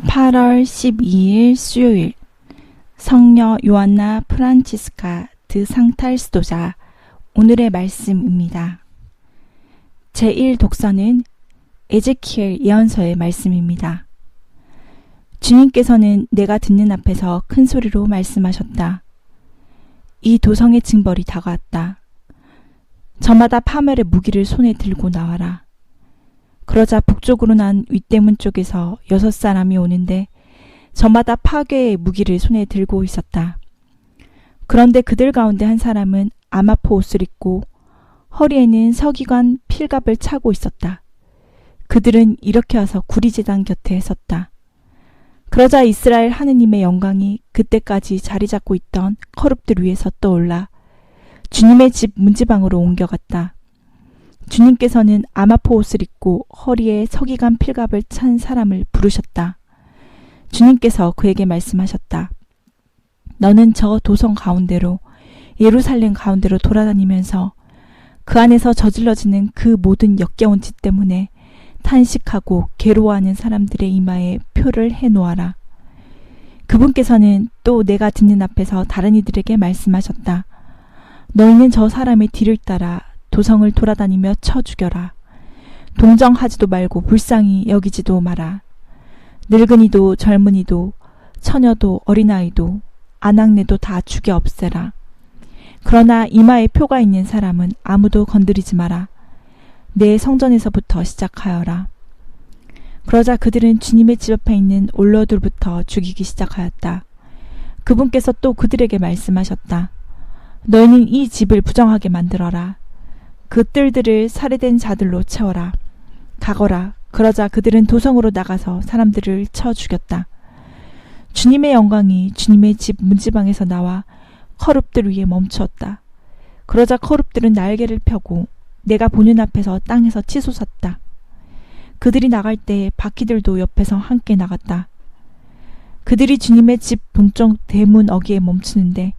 8월 12일 수요일 성녀 요한나 프란치스카 드 상탈스도자 오늘의 말씀입니다. 제1 독서는 에제키엘 예언서의 말씀입니다. 주님께서는 내가 듣는 앞에서 큰 소리로 말씀하셨다. 이 도성의 징벌이 다가왔다. 저마다 파멸의 무기를 손에 들고 나와라. 그러자 북쪽으로 난 윗대문 쪽에서 6사람이 오는데 저마다 파괴의 무기를 손에 들고 있었다. 그런데 그들 가운데 한 사람은 아마포 옷을 입고 허리에는 서기관 필갑을 차고 있었다. 그들은 이렇게 와서 구리제단 곁에 섰다. 그러자 이스라엘 하느님의 영광이 그때까지 자리 잡고 있던 커룹들 위에서 떠올라 주님의 집 문지방으로 옮겨갔다. 주님께서는 아마포 옷을 입고 허리에 서기관 필갑을 찬 사람을 부르셨다. 주님께서 그에게 말씀하셨다. 너는 저 도성 가운데로 예루살렘 가운데로 돌아다니면서 그 안에서 저질러지는 그 모든 역겨운 짓 때문에 탄식하고 괴로워하는 사람들의 이마에 표를 해놓아라. 그분께서는 또 내가 듣는 앞에서 다른 이들에게 말씀하셨다. 너희는 저 사람의 뒤를 따라 도성을 돌아다니며 쳐 죽여라. 동정하지도 말고 불쌍히 여기지도 마라. 늙은이도 젊은이도 처녀도 어린아이도 아낙네도 다 죽여 없애라. 그러나 이마에 표가 있는 사람은 아무도 건드리지 마라. 내 성전에서부터 시작하여라. 그러자 그들은 주님의 집 앞에 있는 올로들부터 죽이기 시작하였다. 그분께서 또 그들에게 말씀하셨다. 너희는 이 집을 부정하게 만들어라. 그 뜰들을 살해된 자들로 채워라. 가거라. 그러자 그들은 도성으로 나가서 사람들을 쳐 죽였다. 주님의 영광이 주님의 집 문지방에서 나와 커룹들 위에 멈추었다. 그러자 커룹들은 날개를 펴고 내가 보는 앞에서 땅에서 치솟았다. 그들이 나갈 때 바퀴들도 옆에서 함께 나갔다. 그들이 주님의 집 동쪽 대문 어귀에 멈추는데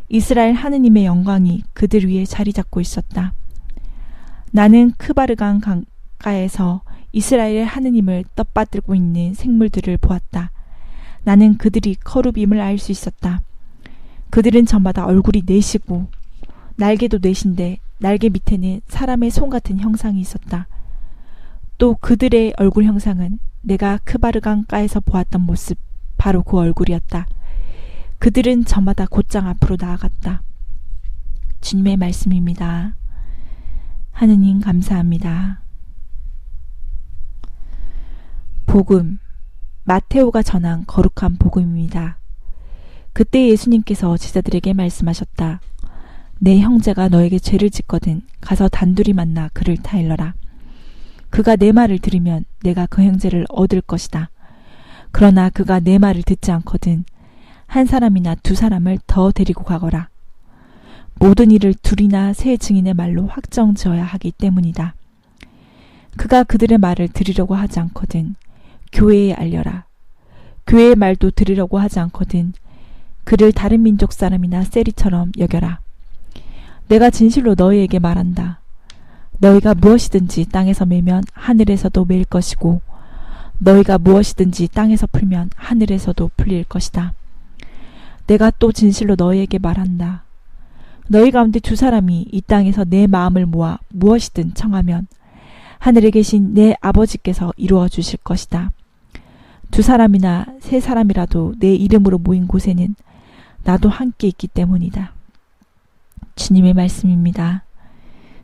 이스라엘 하느님의 영광이 그들 위에 자리 잡고 있었다. 나는 크바르강 강가에서 이스라엘의 하느님을 떡받들고 있는 생물들을 보았다. 나는 그들이 커룹임을 알 수 있었다. 그들은 저마다 얼굴이 넷이고 날개도 넷인데 날개 밑에는 사람의 손 같은 형상이 있었다. 또 그들의 얼굴 형상은 내가 크바르강가에서 보았던 모습 바로 그 얼굴이었다. 그들은 저마다 곧장 앞으로 나아갔다. 주님의 말씀입니다. 하느님 감사합니다. 복음, 마테오가 전한 거룩한 복음입니다. 그때 예수님께서 제자들에게 말씀하셨다. 내 형제가 너에게 죄를 짓거든 가서 단둘이 만나 그를 타일러라. 그가 내 말을 들으면 내가 그 형제를 얻을 것이다. 그러나 그가 내 말을 듣지 않거든 한 사람이나 두 사람을 더 데리고 가거라. 모든 일을 둘이나 세 증인의 말로 확정지어야 하기 때문이다. 그가 그들의 말을 들으려고 하지 않거든 교회에 알려라. 교회의 말도 들으려고 하지 않거든 그를 다른 민족 사람이나 세리처럼 여겨라. 내가 진실로 너희에게 말한다. 너희가 무엇이든지 땅에서 매면 하늘에서도 매일 것이고 너희가 무엇이든지 땅에서 풀면 하늘에서도 풀릴 것이다. 내가 또 진실로 너희에게 말한다. 너희 가운데 두 사람이 이 땅에서 내 마음을 모아 무엇이든 청하면 하늘에 계신 내 아버지께서 이루어 주실 것이다. 두 사람이나 세 사람이라도 내 이름으로 모인 곳에는 나도 함께 있기 때문이다. 주님의 말씀입니다.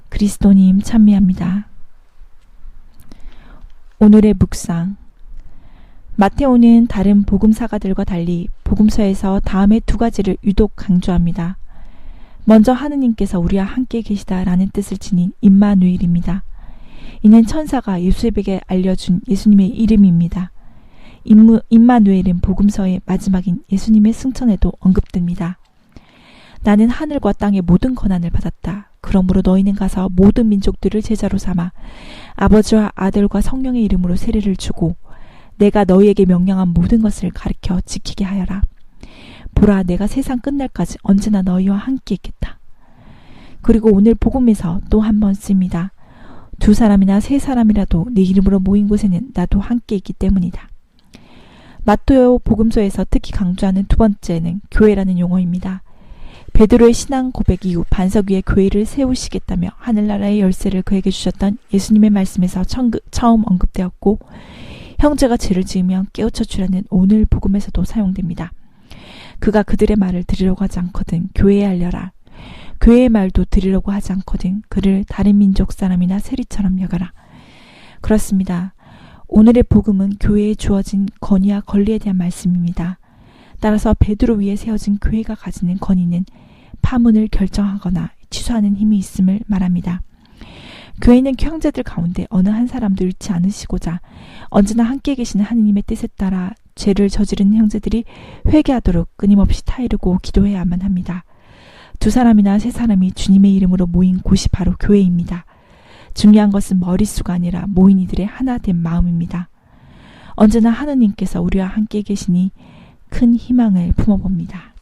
그리스도님 찬미합니다. 오늘의 묵상. 마테오는 다른 복음사가들과 달리 복음서에서 다음의 두 가지를 유독 강조합니다. 먼저 하느님께서 우리와 함께 계시다라는 뜻을 지닌 임마누엘입니다. 이는 천사가 요셉에게 알려준 예수님의 이름입니다. 임마누엘은 복음서의 마지막인 예수님의 승천에도 언급됩니다. 나는 하늘과 땅의 모든 권한을 받았다. 그러므로 너희는 가서 모든 민족들을 제자로 삼아 아버지와 아들과 성령의 이름으로 세례를 주고 내가 너희에게 명령한 모든 것을 가르쳐 지키게 하여라. 보라, 내가 세상 끝날까지 언제나 너희와 함께 있겠다. 그리고 오늘 복음에서 또 한 번 씁니다. 두 사람이나 세 사람이라도 내 이름으로 모인 곳에는 나도 함께 있기 때문이다. 마테오 복음서에서 특히 강조하는 두 번째는 교회라는 용어입니다. 베드로의 신앙 고백 이후 반석 위에 교회를 세우시겠다며 하늘나라의 열쇠를 그에게 주셨던 예수님의 말씀에서 처음 언급되었고, 형제가 죄를 지으면 깨우쳐 주라는 오늘 복음에서도 사용됩니다. 그가 그들의 말을 들으려고 하지 않거든 교회에 알려라. 교회의 말도 들으려고 하지 않거든 그를 다른 민족 사람이나 세리처럼 여겨라. 그렇습니다. 오늘의 복음은 교회에 주어진 권위와 권리에 대한 말씀입니다. 따라서 베드로 위에 세워진 교회가 가지는 권위는 파문을 결정하거나 취소하는 힘이 있음을 말합니다. 교회는 형제들 가운데 어느 한 사람도 잃지 않으시고자 언제나 함께 계시는 하느님의 뜻에 따라 죄를 저지른 형제들이 회개하도록 끊임없이 타이르고 기도해야만 합니다. 두 사람이나 세 사람이 주님의 이름으로 모인 곳이 바로 교회입니다. 중요한 것은 머릿수가 아니라 모인 이들의 하나 된 마음입니다. 언제나 하느님께서 우리와 함께 계시니 큰 희망을 품어봅니다.